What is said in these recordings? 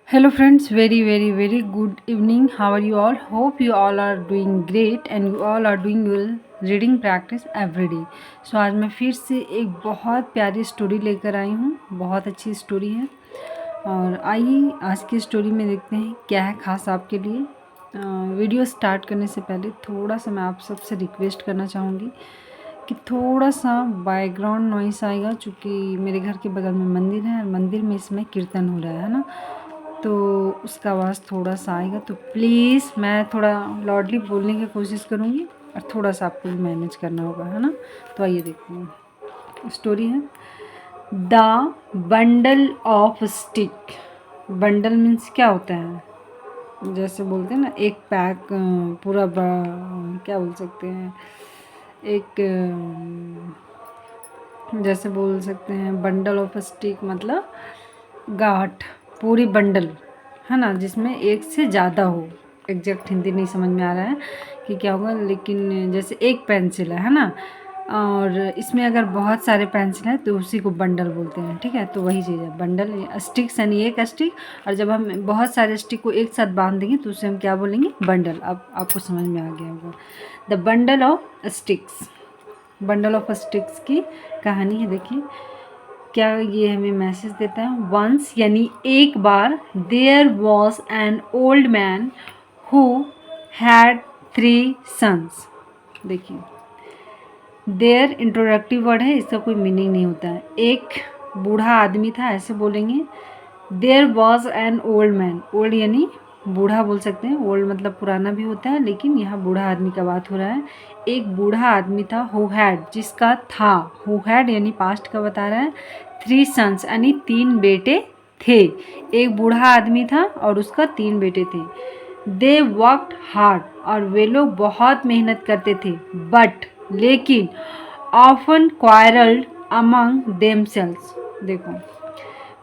Hello friends, very good evening. How are you all? Hope you all are doing great and you all are doing well reading practice every day. So आज मैं फिर से एक बहुत प्यारी story लेकर आई हूँ। बहुत अच्छी स्टोरी है और आइए आज की स्टोरी में देखते हैं क्या है खास आपके लिए। वीडियो स्टार्ट करने से पहले थोड़ा सा मैं आप सबसे रिक्वेस्ट करना चाहूँगी कि थोड़ा सा बैकग्राउंड नॉइस आएगा, चूँकि मेरे घर के बगल में मंदिर है और मंदिर में इसमें कीर्तन हो रहा है ना, तो उसका आवाज़ थोड़ा सा आएगा। तो प्लीज़ मैं थोड़ा लाउडली बोलने की कोशिश करूँगी और थोड़ा सा आपको भी मैनेज करना होगा, है ना। तो आइए देखते हैं। स्टोरी है the bundle of stick. Bundle means क्या होता है, जैसे बोलते हैं ना एक पैक पूरा क्या बोल सकते हैं, एक जैसे बोल सकते हैं बंडल ऑफ स्टिक मतलब गांठ, पूरी बंडल है ना, जिसमें एक से ज़्यादा हो। एग्जैक्ट हिंदी नहीं समझ में आ रहा है कि क्या होगा, लेकिन जैसे एक पेंसिल है ना, और इसमें अगर बहुत सारे पेंसिल हैं तो उसी को बंडल बोलते हैं। ठीक है, तो वही चीज़ है बंडल। स्टिक्स यानी एक स्टिक, और जब हम बहुत सारे स्टिक को एक साथ बांध देंगे तो उसे हम क्या बोलेंगे, बंडल। अब आपको समझ में आ गया होगा। The bundle of sticks, bundle of sticks की कहानी है। देखिए क्या ये हमें मैसेज देता है। वंस यानी एक बार, there was an old man who had 3 sons. देखिए देयर इंट्रोडक्टिव वर्ड है, इसका कोई मीनिंग नहीं होता है। एक बूढ़ा आदमी था, ऐसे बोलेंगे। There was an old man, old यानी बूढ़ा बोल सकते हैं। ओल्ड मतलब पुराना भी होता है, लेकिन यहाँ बूढ़ा आदमी का बात हो रहा है। एक बूढ़ा आदमी था, हु हैड जिसका था, हु हैड यानी पास्ट का बता रहा है। 3 सन्स यानी 3 बेटे थे। एक बूढ़ा आदमी था और उसका 3 बेटे थे। दे वर्कड हार्ड, और वे लोग बहुत मेहनत करते थे। बट लेकिन ऑफन क्वारल्ड अमंग देमसेल्व्स। देखो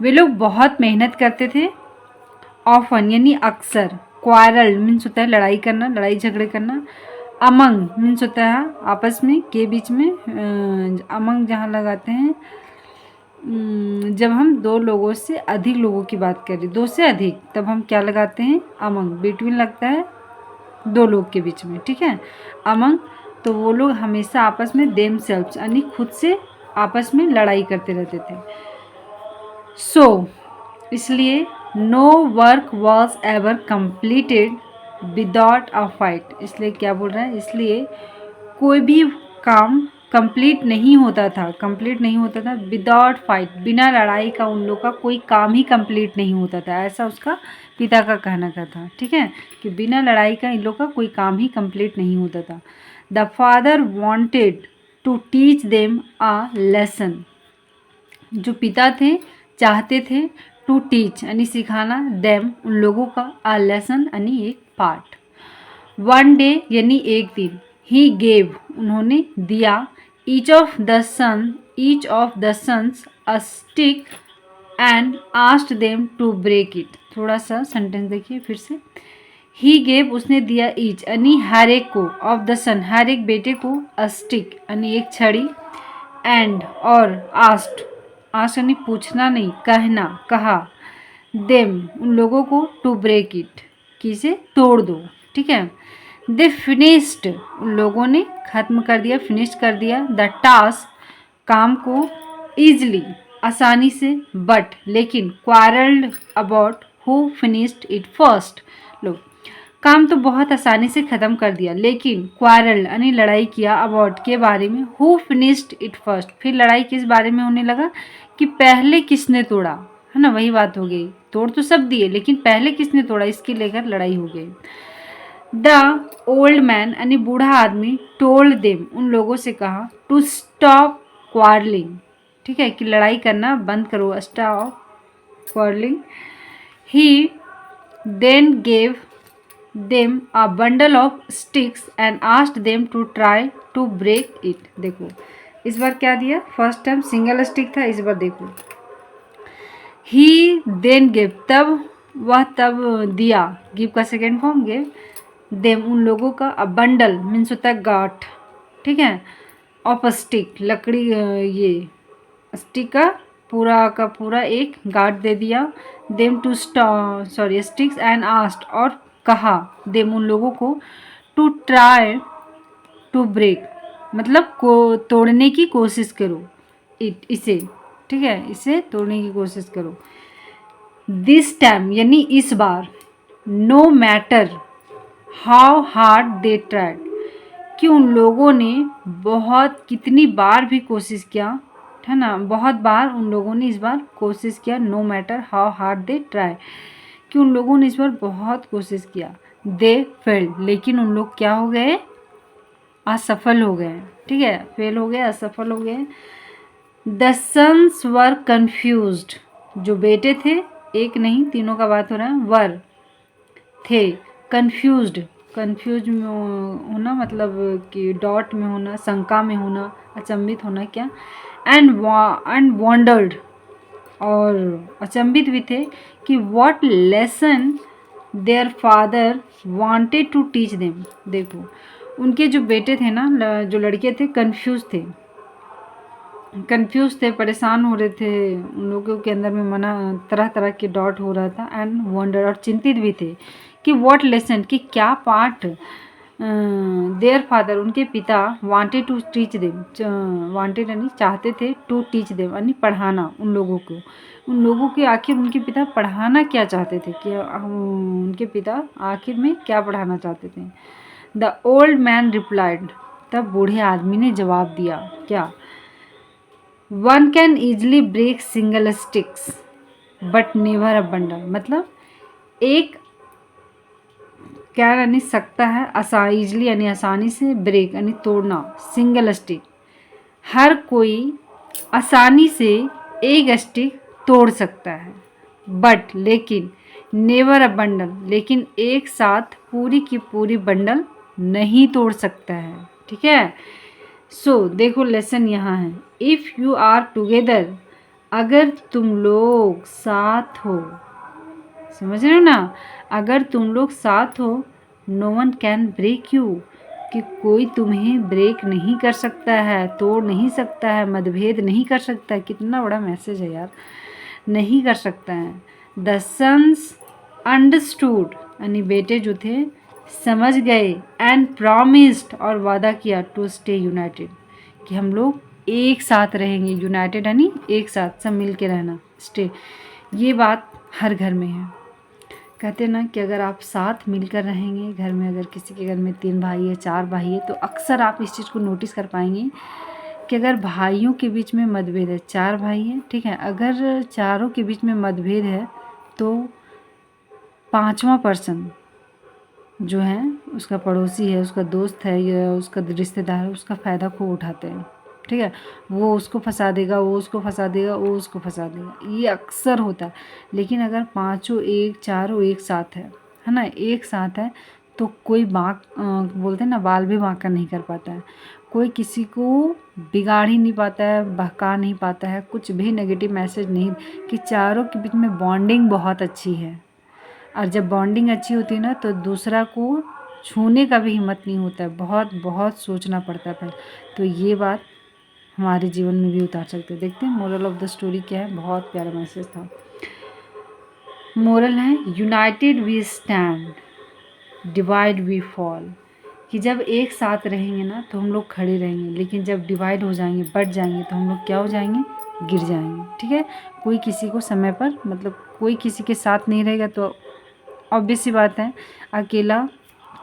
वे लोग बहुत मेहनत करते थे। ऑफन यानी अक्सर, क्वारल मीन्स होता है लड़ाई करना, लड़ाई झगड़े करना। अमंग मीन्स होता है आपस में, के बीच में। अमंग जहाँ लगाते हैं जब हम 2 लोगों से अधिक लोगों की बात करें, 2 से अधिक, तब हम क्या लगाते हैं, अमंग। बिटवीन लगता है 2 लोग के बीच में। ठीक है, अमंग। तो वो लोग हमेशा आपस में देम सेल्व्स यानी खुद से आपस में लड़ाई करते रहते थे। सो इसलिए no work was ever completed without a fight. इसलिए क्या बोल रहा है, इसलिए कोई भी काम कंप्लीट नहीं होता था, कंप्लीट नहीं होता था विदाउट फाइट, बिना लड़ाई का उन लोग का कोई काम ही कंप्लीट नहीं होता था। ऐसा उसका पिता का कहना का था। ठीक है, कि बिना लड़ाई का इन लोग का कोई काम ही कंप्लीट नहीं होता था। The father wanted to teach them a lesson. जो पिता थे चाहते थे, टू टीच यानी सिखाना, देम उन लोगों का, अ लेसन यानी एक पार्ट। वन डे यानी एक दिन, ही गेव उन्होंने दिया, each of the sons a stick and asked them to break it. थोड़ा सा सेंटेंस देखिए फिर से। ही गेव उसने दिया, ईच यानी हर एक को, ऑफ द सन हर एक बेटे को, अ स्टिक यानी एक छड़ी, एंड और आस्क्ड, आस्क्ड यानी पूछना नहीं, कहना, कहा, देम उन लोगों को, टू ब्रेक इट कि इसे तोड़ दो। ठीक है, दे फिनिश्ड उन लोगों ने ख़त्म कर दिया, फिनिश कर दिया, द टास्क काम को, ईजली आसानी से, बट लेकिन, quarrelled about who finished it first. लो काम तो बहुत आसानी से ख़त्म कर दिया, लेकिन क्वारल यानी लड़ाई किया, अबाउट के बारे में, हु फिनिश्ड इट फर्स्ट फिर लड़ाई किस बारे में होने लगा, कि पहले किसने तोड़ा, है ना। वही बात हो गई, तोड़ तो सब दिए लेकिन पहले किसने तोड़ा इसकी लेकर लड़ाई हो गई। द ओल्ड मैन यानी बूढ़ा आदमी, टोल्ड देम उन लोगों से कहा, टू स्टॉप क्वारलिंग। ठीक है, कि लड़ाई करना बंद करो, stop quarrelling. He then gave them a bundle of sticks and asked them to try to break it. देखो इस बार क्या दिया, फर्स्ट टाइम सिंगल स्टिक था, इस बार देखो ही देन गेव, तब वह तब दिया, गिव का सेकेंड फॉर्म गेव, देम उन लोगों का, अ बंडल मीन्स होता है गांठ। ठीक है, ऑफ स्टिक लकड़ी, ये स्टिक का पूरा का पूरा एक गार्ड दे दिया। Them two sticks and asked, और कहा देम उन लोगों को, टू ट्राई टू ब्रेक, मतलब को तोड़ने की कोशिश करो इसे, ठीक है, इसे तोड़ने की कोशिश करो। दिस टाइम यानी इस बार, no matter how hard they tried, कि उन लोगों ने बहुत कितनी बार भी कोशिश किया, है ना, बहुत बार उन लोगों ने इस बार कोशिश किया। No matter how hard they try, कि उन लोगों ने इस बार बहुत कोशिश किया। दे फेल्ड, लेकिन उन लोग क्या हो गए, असफल हो गए, ठीक है, फेल हो गए, असफल हो गए। द सन्स वर कन्फ्यूज्ड, जो बेटे थे, एक नहीं तीनों का बात हो रहा है, वर थे, कन्फ्यूज्ड, कन्फ्यूज में होना मतलब कि डॉट में होना, शंका में होना, अचंभित होना क्या, एंड वॉन्डर्ड, और अचंभित भी थे कि what lesson their father wanted to teach them. देखो उनके जो बेटे थे ना, जो लड़के थे, कंफ्यूज थे, परेशान हो रहे थे, उन लोगों के अंदर में मना तरह तरह के डॉट हो रहा था, एंड वंडर, और चिंतित भी थे कि व्हाट लेसन, कि क्या पाठ देयर फादर, उनके पिता, wanted to teach them, wanted यानी चाहते थे, टू टीच देम यानी पढ़ाना उन लोगों को, उन लोगों के आखिर उनके पिता पढ़ाना क्या चाहते थे, कि उनके पिता आखिर में क्या पढ़ाना चाहते थे। द ओल्ड मैन रिप्लाइड, तब बूढ़े आदमी ने जवाब दिया, क्या, one can easily break single sticks but never a bundle, मतलब एक क्या यानी सकता है, ईजली यानी आसानी से, ब्रेक यानी तोड़ना, सिंगल स्टिक, हर कोई आसानी से एक स्टिक तोड़ सकता है, बट लेकिन, नेवर अ बंडल, लेकिन एक साथ पूरी की पूरी बंडल नहीं तोड़ सकता है, ठीक है। सो देखो लेसन यहाँ है, इफ़ यू आर टुगेदर, अगर तुम लोग साथ हो, समझ रहे हो ना, अगर तुम लोग साथ हो, no one can break you, कि कोई तुम्हें ब्रेक नहीं कर सकता है, तोड़ नहीं सकता है, मतभेद नहीं कर सकता है। कितना बड़ा मैसेज है यार, नहीं कर सकता है। द सन्स अंडरस्टूड, यानी बेटे जो थे समझ गए, एंड प्रॉमिस्ड, और वादा किया, टू स्टे यूनाइटेड, कि हम लोग एक साथ रहेंगे, यूनाइटेड यानी एक साथ, सब मिल के रहना, स्टे। ये बात हर घर में है, कहते ना कि अगर आप साथ मिलकर रहेंगे घर में, अगर किसी के घर में 3 भाई है, 4 भाई है, तो अक्सर आप इस चीज़ को नोटिस कर पाएंगे कि अगर भाइयों के बीच में मतभेद है, 4 भाई हैं, ठीक है, अगर चारों के बीच में मतभेद है, तो 5वां पर्सन जो है, उसका पड़ोसी है, उसका दोस्त है, या उसका रिश्तेदार है, उसका फ़ायदा खूब उठाते हैं, ठीक है, वो उसको फंसा देगा, वो उसको फंसा देगा, वो उसको फंसा देगा, ये अक्सर होता है। लेकिन अगर चारों एक साथ है ना, एक साथ है, तो कोई बोलते हैं ना, बाल भी बांका नहीं कर पाता है, कोई किसी को बिगाड़ ही नहीं पाता है, बहका नहीं पाता है, कुछ भी नेगेटिव मैसेज नहीं, कि चारों के बीच में बॉन्डिंग बहुत अच्छी है। और जब बॉन्डिंग अच्छी होती है ना, तो दूसरा को छूने का भी हिम्मत नहीं होता है, बहुत बहुत सोचना पड़ता है। तो ये बात हमारे जीवन में भी उतार सकते हैं। देखते हैं मोरल ऑफ द स्टोरी क्या है, बहुत प्यारा मैसेज था। मोरल है, united we stand, divided we fall, कि जब एक साथ रहेंगे ना तो हम लोग खड़े रहेंगे, लेकिन जब डिवाइड हो जाएंगे, बट जाएंगे, तो हम लोग क्या हो जाएंगे, गिर जाएंगे, ठीक है। कोई किसी को समय पर, मतलब कोई किसी के साथ नहीं रहेगा, तो ऑब्वियस सी बात है, अकेला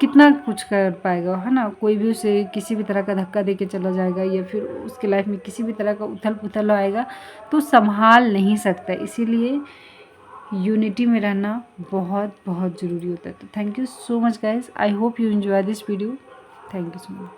कितना कुछ कर पाएगा, है ना, कोई भी उसे किसी भी तरह का धक्का दे के चला जाएगा, या फिर उसके लाइफ में किसी भी तरह का उथल पुथल आएगा तो संभाल नहीं सकता। इसीलिए यूनिटी में रहना बहुत बहुत ज़रूरी होता है। तो thank you so much guys, I hope you enjoy this video, thank you so much.